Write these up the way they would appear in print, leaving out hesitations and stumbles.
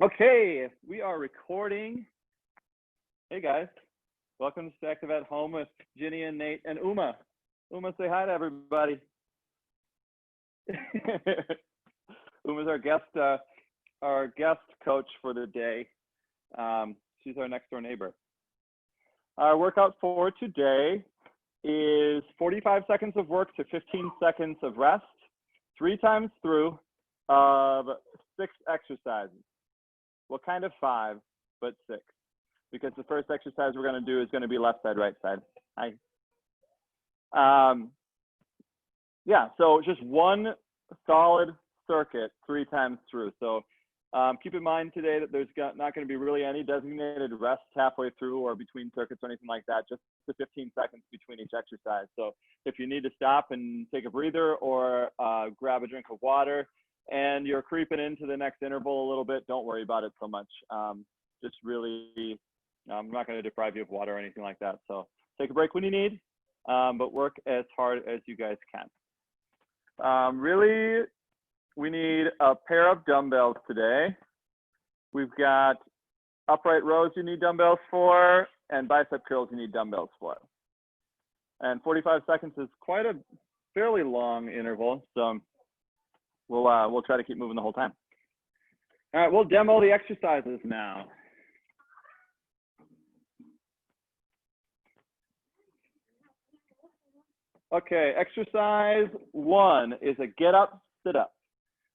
Okay, we are recording. Hey guys, welcome to Active at Home with Ginny and Nate and Uma. Uma, say hi to everybody. Uma's our guest coach for the day. She's our next door neighbor. Our workout for today is 45 seconds of work to 15 seconds of rest, 3 times through of 6 exercises. Well, kind of 5, but 6, because the first exercise we're going to do is going to be left side, right side. Hi. Yeah, so just one solid circuit 3 times through. So keep in mind today that there's not going to be really any designated rest halfway through or between circuits or anything like that, just the 15 seconds between each exercise. So if you need to stop and take a breather or grab a drink of water, and you're creeping into the next interval a little bit, don't worry about it so much. Just really, I'm not going to deprive you of water or anything like that. So take a break when you need, but work as hard as you guys can. Really, we need a pair of dumbbells today. We've got upright rows you need dumbbells for, and bicep curls you need dumbbells for. And 45 seconds is quite a fairly long interval, so we'll try to keep moving the whole time. All right, we'll demo the exercises now. Okay, exercise 1 is a get up, sit up.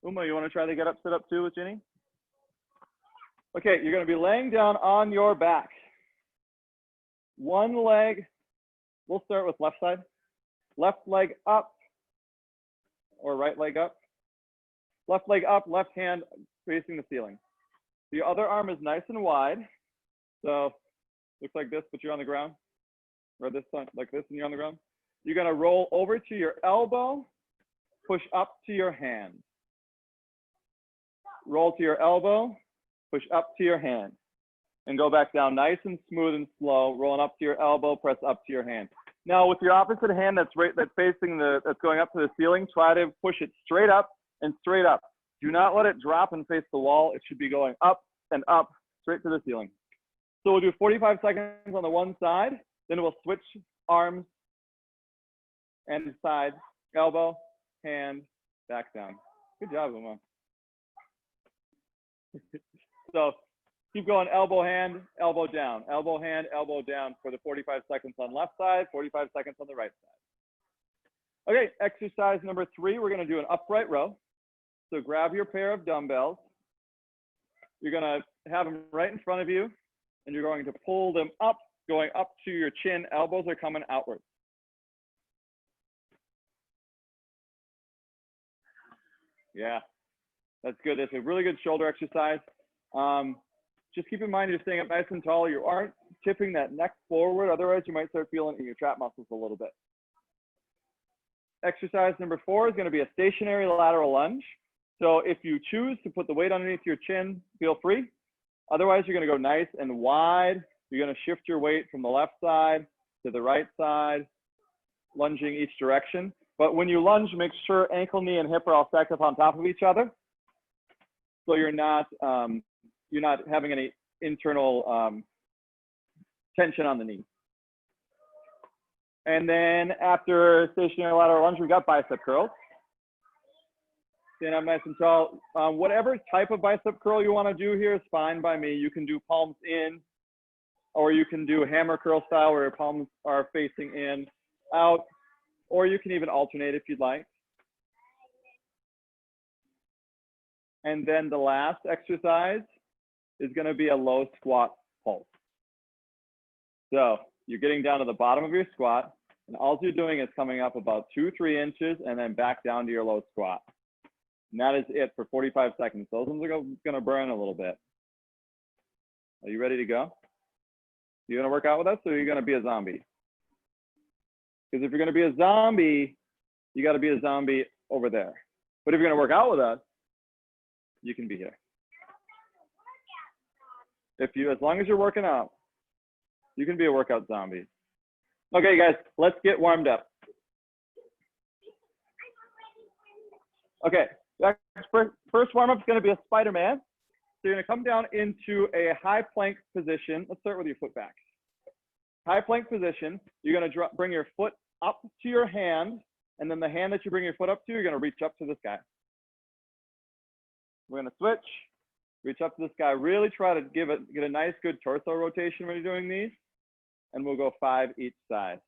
Uma, you want to try the get up, sit up too with Ginny? Okay, you're going to be laying down on your back. One leg, we'll start with left side. Left leg up, or right leg up. Left leg up, left hand facing the ceiling. The other arm is nice and wide. So looks like this, but you're on the ground. Or this one, like this, and you're on the ground. You're gonna roll over to your elbow, push up to your hand. Roll to your elbow, push up to your hand. And go back down nice and smooth and slow, rolling up to your elbow, press up to your hand. Now with your opposite hand that's facing that's going up to the ceiling, try to push it straight up and straight up. Do not let it drop and face the wall. It should be going up and up, straight to the ceiling. So we'll do 45 seconds on the one side, then we'll switch arms and side, elbow, hand, back down. Good job, Uma. So keep going, elbow, hand, elbow down, elbow, hand, elbow down for the 45 seconds on left side, 45 seconds on the right side. Okay, exercise number 3, we're gonna do an upright row. So grab your pair of dumbbells. You're gonna have them right in front of you, and you're going to pull them up, going up to your chin. Elbows are coming outward. Yeah, that's good. That's a really good shoulder exercise. Just keep in mind you're staying up nice and tall. You aren't tipping that neck forward. Otherwise, you might start feeling in your trap muscles a little bit. Exercise number 4 is going to be a stationary lateral lunge. So if you choose to put the weight underneath your chin, feel free. Otherwise, you're going to go nice and wide. You're going to shift your weight from the left side to the right side, lunging each direction. But when you lunge, make sure ankle, knee, and hip are all stacked up on top of each other. So you're not having any internal tension on the knee. And then after stationary lateral lunge, we got bicep curls. Stand up nice and tall. Whatever type of bicep curl you want to do here is fine by me. You can do palms in, or you can do hammer curl style where your palms are facing in, out, or you can even alternate if you'd like. And then the last exercise is going to be a low squat pulse. So you're getting down to the bottom of your squat, and all you're doing is coming up about 2-3 inches and then back down to your low squat. And that is it for 45 seconds. Those ones are going to burn a little bit. Are you ready to go? You going to work out with us, or are you going to be a zombie? Because if you're going to be a zombie, you got to be a zombie over there. But if you're going to work out with us, you can be here. As long as you're working out, you can be a workout zombie. Okay, guys, let's get warmed up. Okay, first warm-up is going to be a Spider-Man. So you're gonna come down into a high plank position. Let's start with your foot back. High plank position. You're gonna bring your foot up to your hand, and then the hand that you bring your foot up to, you're gonna reach up to the sky. We're gonna switch, reach up to the sky. Really try to get a nice, good torso rotation when you're doing these, and we'll go 5 each side.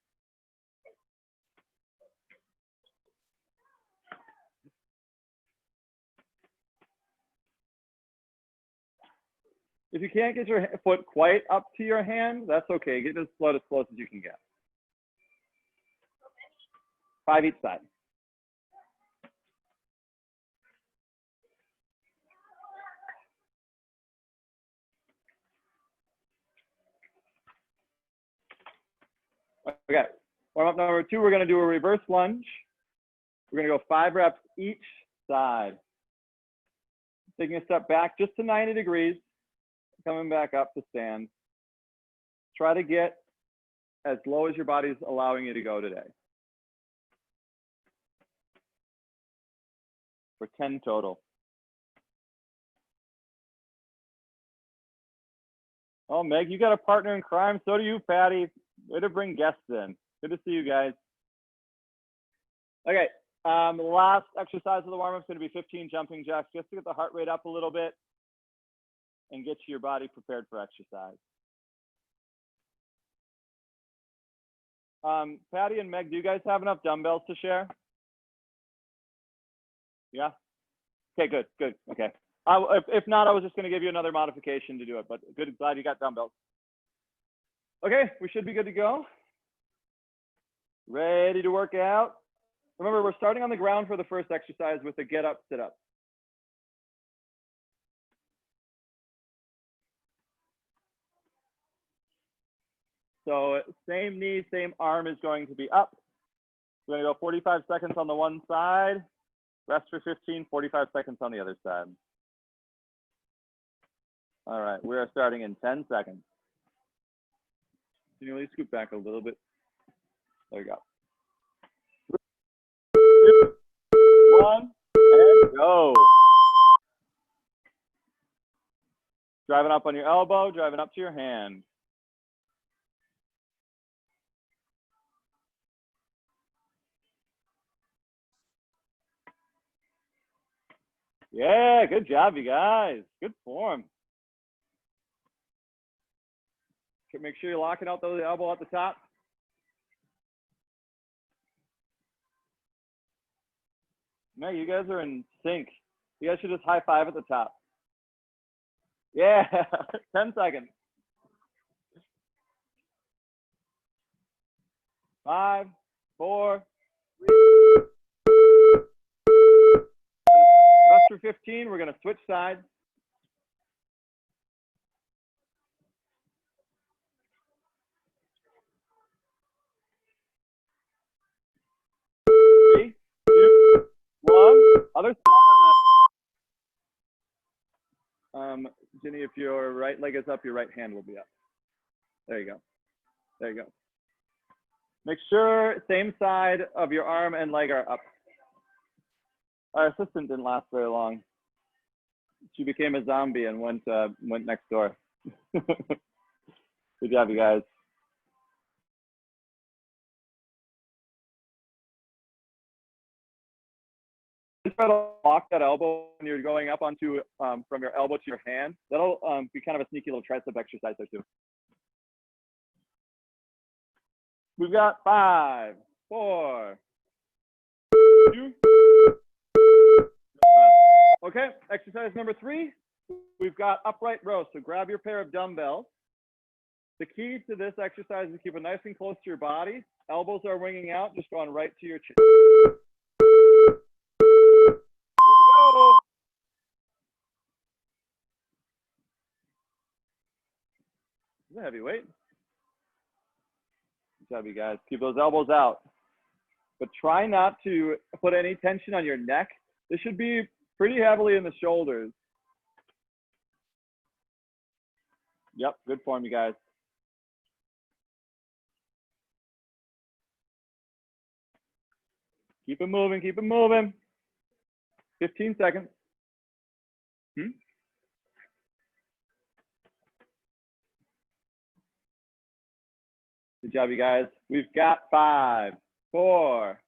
If you can't get your foot quite up to your hand, that's okay. Get as close as you can get. 5 each side. Okay, warm up number 2, we're gonna do a reverse lunge. We're gonna go 5 reps each side. Taking a step back just to 90 degrees, coming back up to stand. Try to get as low as your body's allowing you to go today. For 10 total. Oh, Meg, you got a partner in crime. So do you, Patty. Way to bring guests in. Good to see you guys. Okay, the last exercise of the warm-up is going to be 15 jumping jacks, just to get the heart rate up a little bit and get your body prepared for exercise. Patty and Meg, do you guys have enough dumbbells to share? Yeah? Okay, good, good, okay. If not, I was just going to give you another modification to do it, but good, glad you got dumbbells. Okay, we should be good to go. Ready to work out. Remember, we're starting on the ground for the first exercise with the get up, sit up. So same knee, same arm is going to be up. We're going to go 45 seconds on the one side, rest for 15, 45 seconds on the other side. All right, we are starting in 10 seconds. Can you really scoot back a little bit? There you go. 3, 2, 1, and go. Driving up on your elbow, driving up to your hand. Yeah, good job, you guys. Good form. Make sure you're locking out the elbow at the top. No, you guys are in sync. You guys should just high five at the top. Yeah, 10 seconds. 5, 4, 3. Rest for 15. We're going to switch sides. Three, 2, 1. Other side. Ginny, if your right leg is up, your right hand will be up. There you go. There you go. Make sure same side of your arm and leg are up. Our assistant didn't last very long. She became a zombie and went next door. Good job, you guys. Try to lock that elbow when you're going up onto from your elbow to your hand. That'll be kind of a sneaky little tricep exercise there too. We've got 5, 4, 2. Okay, exercise number 3. We've got upright row. So grab your pair of dumbbells. The key to this exercise is keep it nice and close to your body. Elbows are winging out, just going right to your chin. It's a heavy weight. Good job, you guys. Keep those elbows out. But try not to put any tension on your neck. This should be pretty heavily in the shoulders. Yep, good form, you guys. Keep it moving, keep it moving. 15 seconds. Good job, you guys. We've got 5, 4.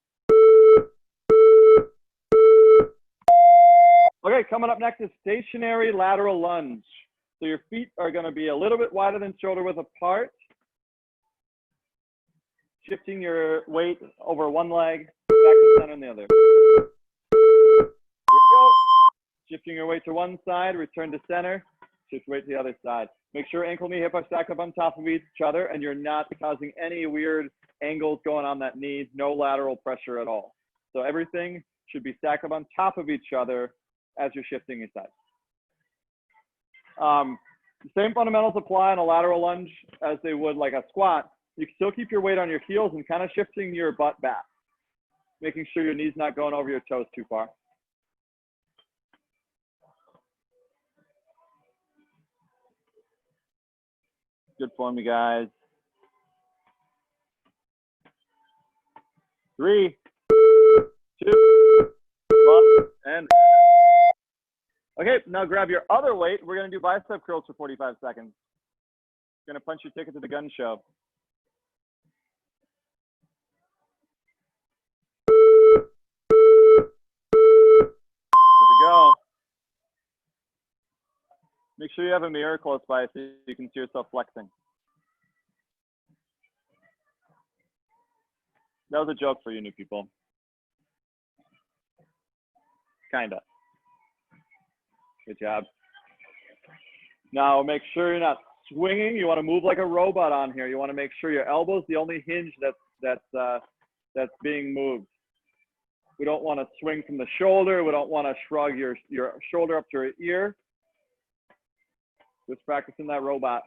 Okay, coming up next is stationary lateral lunge. So your feet are going to be a little bit wider than shoulder width apart. Shifting your weight over one leg, back to center on the other. Here we go. Shifting your weight to one side, return to center, shift weight to the other side. Make sure ankle, knee, hip are stacked up on top of each other and you're not causing any weird angles going on that knee, no lateral pressure at all. So everything should be stacked up on top of each other as you're shifting your side. The same fundamentals apply on a lateral lunge as they would like a squat. You can still keep your weight on your heels and kind of shifting your butt back, making sure your knee's not going over your toes too far. Good form, you guys. 3, 2, 1, and okay, now grab your other weight. We're gonna do bicep curls for 45 seconds. Gonna punch your ticket to the gun show. There we go. Make sure you have a mirror close by so you can see yourself flexing. That was a joke for you new people. Kinda. Good job. Now make sure you're not swinging. You want to move like a robot on here. You want to make sure your elbow's the only hinge that's being moved. We don't want to swing from the shoulder. We don't want to shrug your shoulder up to your ear. Just practicing that robot.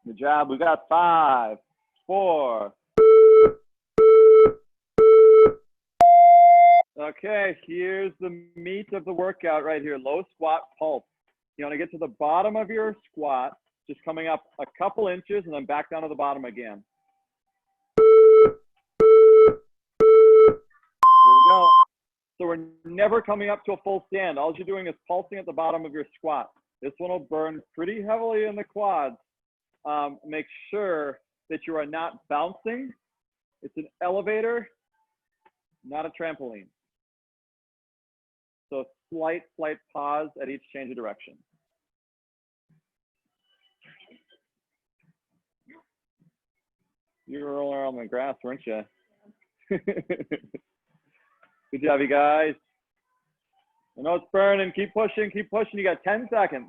Good job. We got 5, 4. Okay, here's the meat of the workout right here. Low squat pulse. You want to get to the bottom of your squat, just coming up a couple inches and then back down to the bottom again. Here we go. So we're never coming up to a full stand. All you're doing is pulsing at the bottom of your squat. This one will burn pretty heavily in the quads. Make sure that you are not bouncing. It's an elevator, not a trampoline. So slight pause at each change of direction. You were rolling around the grass, weren't you? Good job, you guys. I know it's burning. Keep pushing, keep pushing. You got 10 seconds.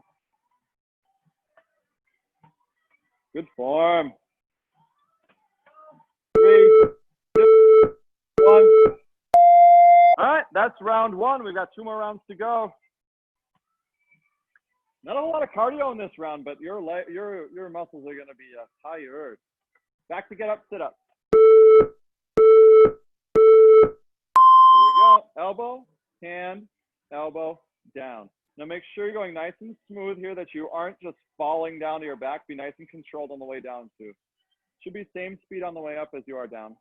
Good form. 3, 2, 1. All right, that's round 1. We've got 2 more rounds to go. Not a whole lot of cardio in this round, but your muscles are going to be tired. Back to get up, sit up. Here we go. Elbow, hand, elbow, down. Now make sure you're going nice and smooth here, that you aren't just falling down to your back. Be nice and controlled on the way down too. Should be same speed on the way up as you are down.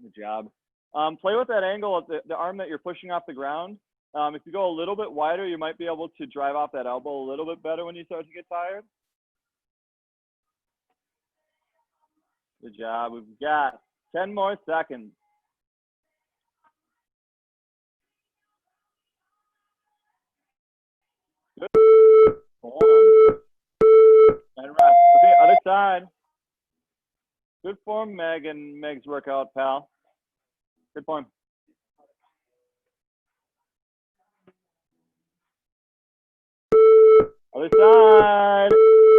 Good job. Play with that angle of the arm that you're pushing off the ground. If you go a little bit wider, you might be able to drive off that elbow a little bit better when you start to get tired. Good job. We've got 10 more seconds. Good form. And rest. Okay, other side. Good form, Meg, and Meg's workout, pal. Good form. Other side.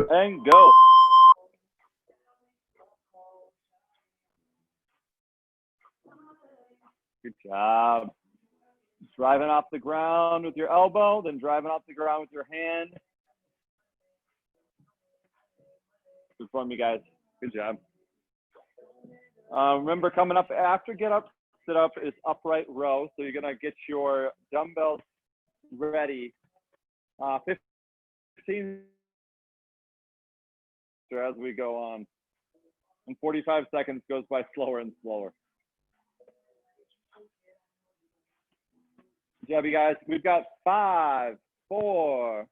And go. Good job. Driving off the ground with your elbow, then driving off the ground with your hand. Good form, you guys. Good job. Remember, coming up after get up, sit up is upright row. So you're going to get your dumbbells ready. 15 as we go on. And 45 seconds goes by slower and slower. Good job, you guys. We've got 5, 4.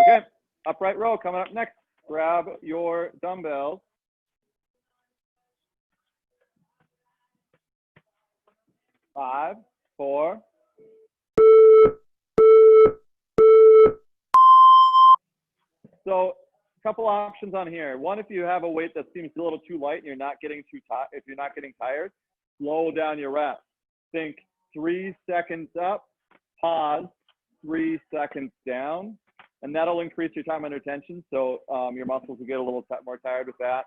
Okay, upright row coming up next. Grab your dumbbells. 5, 4. So a couple options on here. One, if you have a weight that seems a little too light and you're not getting too tired, if you're not getting tired, slow down your reps. Think 3 seconds up, pause, 3 seconds down, and that'll increase your time under tension. So your muscles will get a little more tired with that.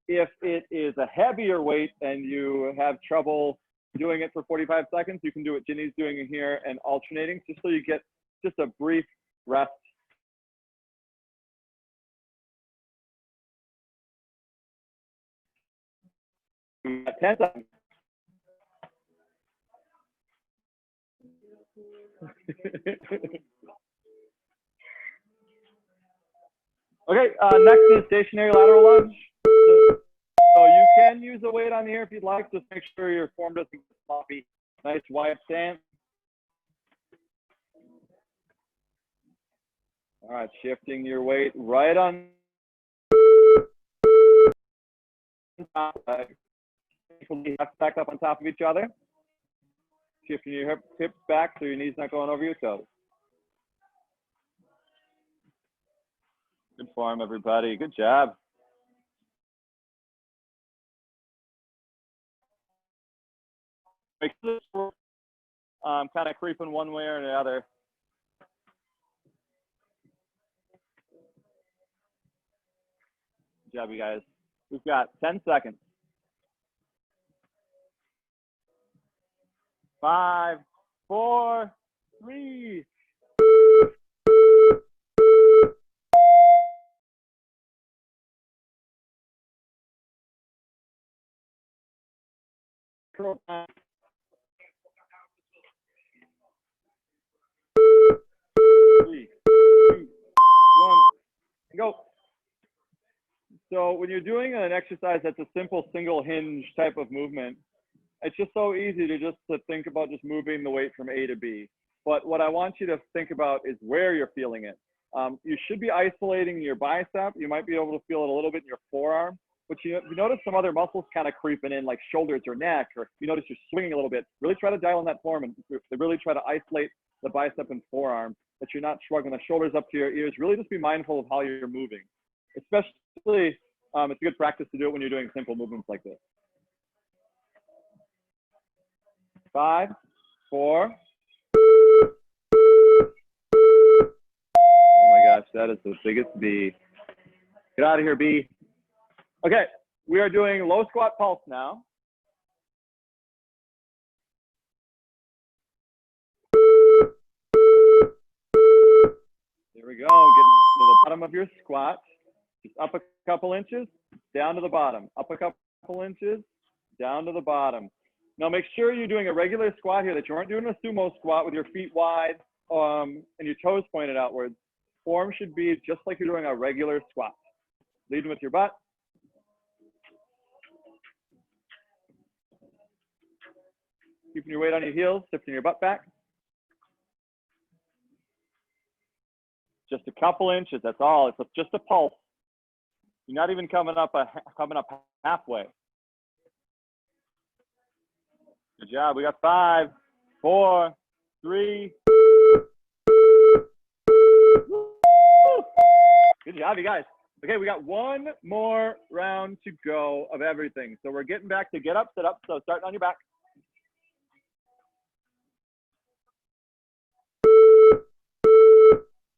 If it is a heavier weight and you have trouble doing it for 45 seconds, you can do what Ginny's doing here and alternating, just so you get just a brief rest. We got 10 seconds. Okay, next is stationary lateral lunge. So you can use a weight on here if you'd like. Just make sure your form doesn't get sloppy. Nice wide stance. All right, shifting your weight right on top. Back up on top of each other. Shifting your hips back so your knees not going over your toes. Good form, everybody. Good job. Make sure this kind of creeping one way or the other. Good job, you guys. We've got 10 seconds. 5, 4, 3. Three, 2, 1, go. So when you're doing an exercise that's a simple single hinge type of movement, it's just so easy to think about just moving the weight from A to B. But what I want you to think about is where you're feeling it. You should be isolating your bicep. You might be able to feel it a little bit in your forearm, but you notice some other muscles kind of creeping in, like shoulders or neck, or you notice you're swinging a little bit. Really try to dial in that form and really try to isolate the bicep and forearm, that you're not shrugging the shoulders up to your ears. Really just be mindful of how you're moving. Especially, it's a good practice to do it when you're doing simple movements like this. 5, 4. Oh my gosh, that is the biggest B. Get out of here, B. Okay, we are doing low squat pulse now. Here we go, get to the bottom of your squat. Just up a couple inches, down to the bottom. Up a couple inches, down to the bottom. Now make sure you're doing a regular squat here, that you aren't doing a sumo squat with your feet wide and your toes pointed outwards. Form should be just like you're doing a regular squat. Leading with your butt. Keeping your weight on your heels, shifting your butt back. Just a couple inches, that's all. It's just a pulse. You're not even coming up halfway. Good job. We got 5, 4, 3. Good job, you guys. Okay, we got one more round to go of everything. So we're getting back to get up, sit up. So starting on your back.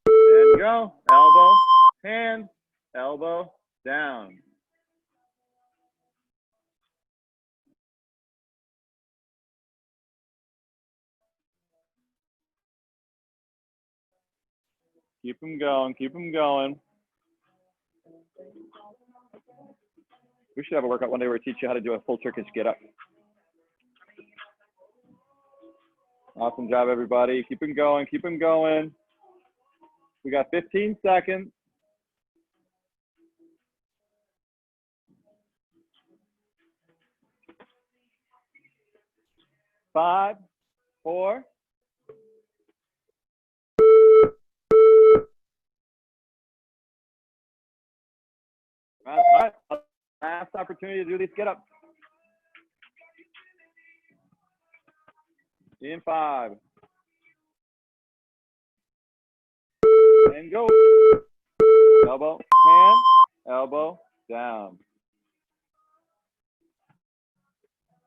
And go. Elbow, hand, elbow, down. Keep them going, keep them going. We should have a workout one day where we teach you how to do a full Turkish get up. Awesome job, everybody. Keep them going, keep them going. We got 15 seconds. 5, 4. All right. Last opportunity to do these get-ups. In 5. And go. Elbow, hand, elbow, down.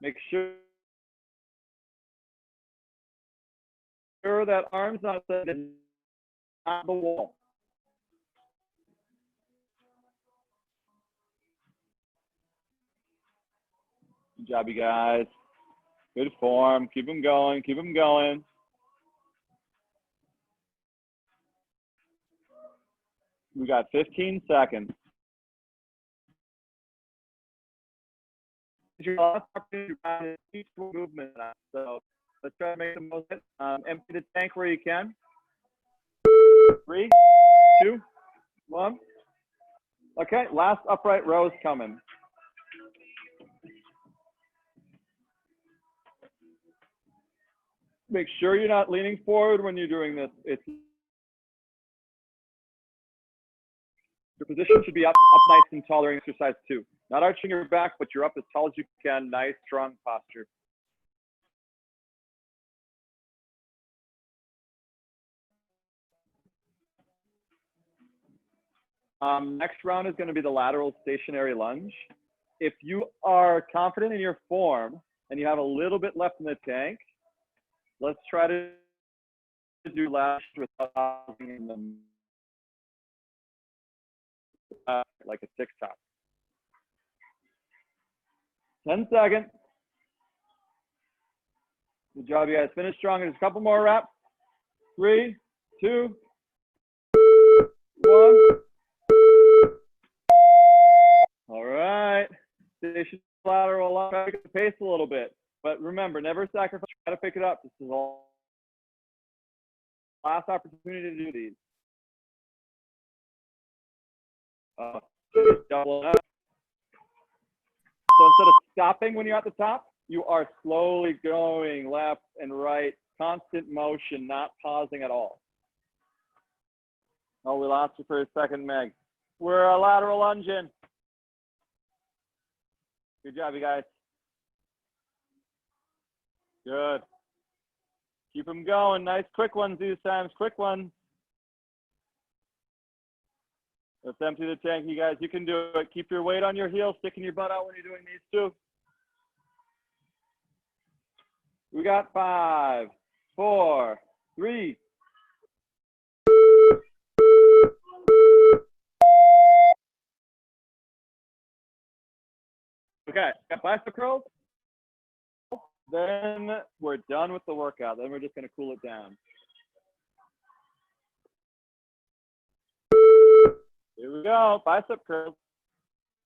Make sure that arm's not on the wall. Good job, you guys. Good form. Keep them going. Keep them going. We got 15 seconds. Your last opportunity to each movement. So let's try to make the most of it. Empty the tank where you can. 3, 2, 1. Okay, last upright row is coming. Make sure you're not leaning forward when you're doing this. Your position should be up nice and tall during exercise 2. Not arching your back, but you're up as tall as you can. Nice, strong posture. Next round is going to be the lateral stationary lunge. If you are confident in your form and you have a little bit left in the tank, let's try to do lash without pausing them like a TikTok. 10 seconds. Good job, you guys. Finish strong. There's a couple more reps. 3, 2, 1. All right. Station lateral lunge. Try to get the pace a little bit. But remember, never sacrifice. Try to pick it up. This is all last opportunity to do these. Double up. So instead of stopping when you're at the top, you are slowly going left and right, constant motion, not pausing at all. Oh, we lost you for a second, Meg. We're a lateral lunging. Good job, you guys. Good. Keep them going. Nice quick ones these times. Quick ones. Let's empty the tank, you guys. You can do it. Keep your weight on your heels, sticking your butt out when you're doing these too. We got 5, 4, 3. Okay, got bicep curls. Then we're done with the workout. Then we're just going to cool it down. Here we go, bicep curls.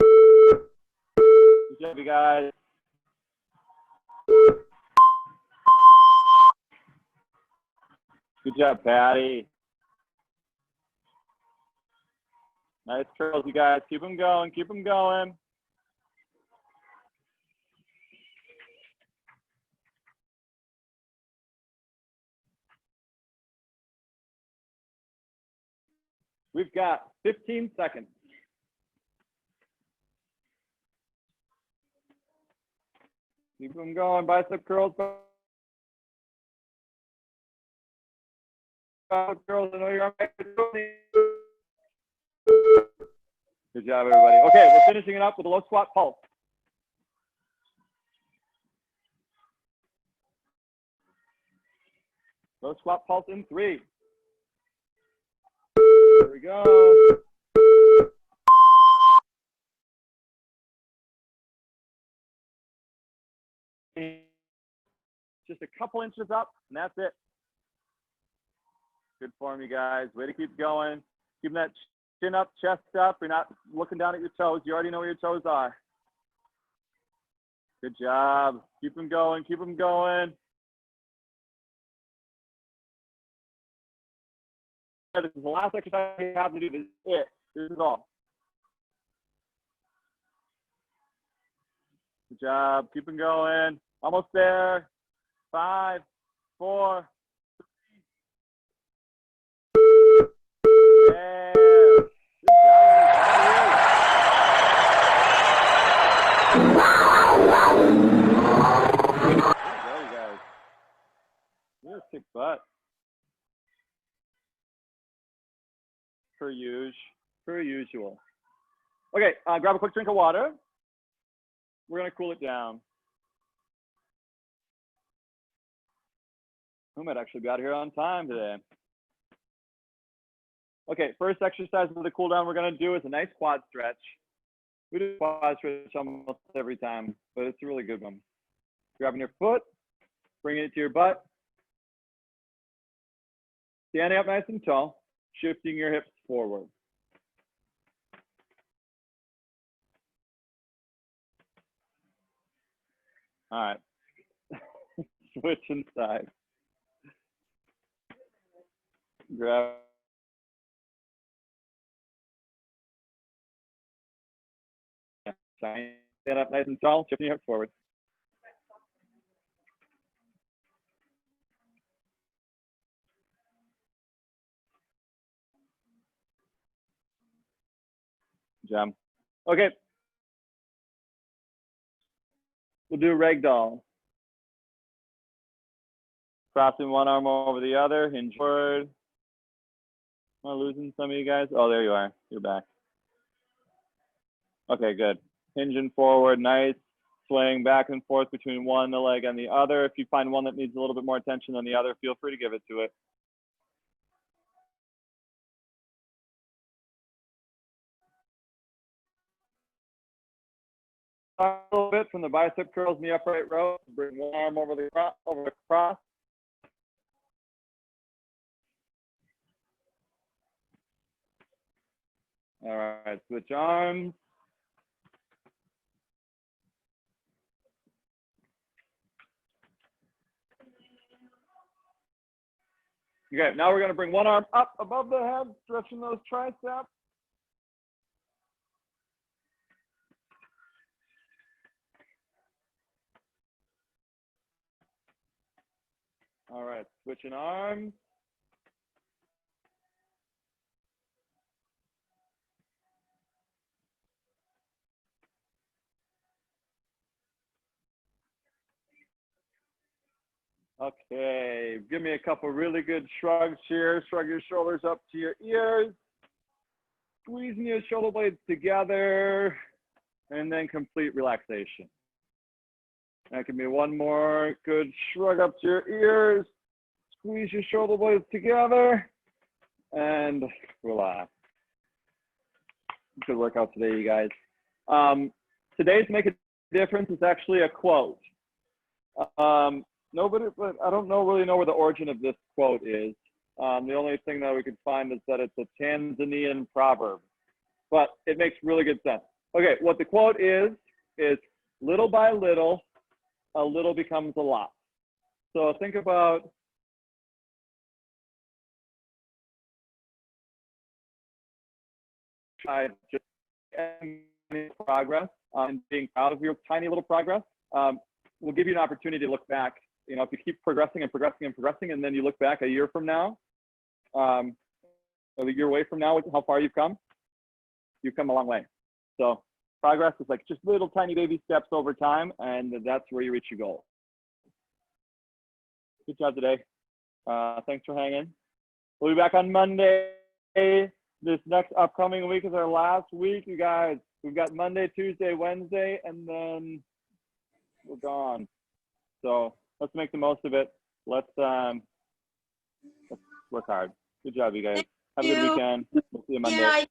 Good job, you guys. Good job, Patty. Nice curls, you guys. Keep them going, keep them going. We've got 15 seconds. Keep them going, bicep curls. Bicep curls, I know you're on. Good job, everybody. Okay, we're finishing it up with a low squat pulse. Low squat pulse in 3. Here we go. Just a couple inches up, and that's it. Good form, you guys. Way to keep going. Keeping that chin up, chest up. You're not looking down at your toes. You already know where your toes are. Good job. Keep them going. Keep them going. This is the last exercise you have to do. This is it. This is all. Good job. Keep them going. Almost there. 5, 4. Yeah. Good job, you guys. You're kick butt. Per usual. Okay, grab a quick drink of water. We're gonna cool it down. We might actually be out here on time today. Okay, first exercise of the cool down we're gonna do is a nice quad stretch. We do quad stretch almost every time, but it's a really good one. Grabbing your foot, bringing it to your butt. Standing up nice and tall, shifting your hips forward. All right, switching sides. Grab. Stand up nice and tall, shifting your hips forward. Jump. Okay. We'll do ragdoll. Crossing one arm over the other, hinge forward. Am I losing some of you guys? Oh, there you are. You're back. Okay, good. Hinging forward, nice. Swaying back and forth between one leg and the other. If you find one that needs a little bit more attention than the other, feel free to give it to it. A little bit from the bicep curls in the upright row. Bring one arm over the cross. All right, switch arms. Okay, now we're going to bring one arm up above the head, stretching those triceps. All right, switching arms. Okay, give me a couple really good shrugs here. Shrug your shoulders up to your ears. Squeezing your shoulder blades together, and then complete relaxation. That can be one more good shrug up to your ears. Squeeze your shoulder blades together, and relax. Good workout today, you guys. Today's Make a Difference is actually a quote. Nobody, I don't really know where the origin of this quote is. The only thing that we could find is that it's a Tanzanian proverb, but it makes really good sense. Okay, what the quote is little by little, a little becomes a lot. So think about just progress and being proud of your tiny little progress. Will give you an opportunity to look back. You know, if you keep progressing and progressing and progressing, and then you look back a year from now, a year away from now, how far you've come a long way. So progress is like just little tiny baby steps over time, and that's where you reach your goal. Good job today. Thanks for hanging. We'll be back on Monday. This next upcoming week is our last week, you guys. We've got Monday, Tuesday, Wednesday, and then we're gone. So let's make the most of it. Let's work hard. Good job, you guys. Have a good weekend. We'll see you Monday.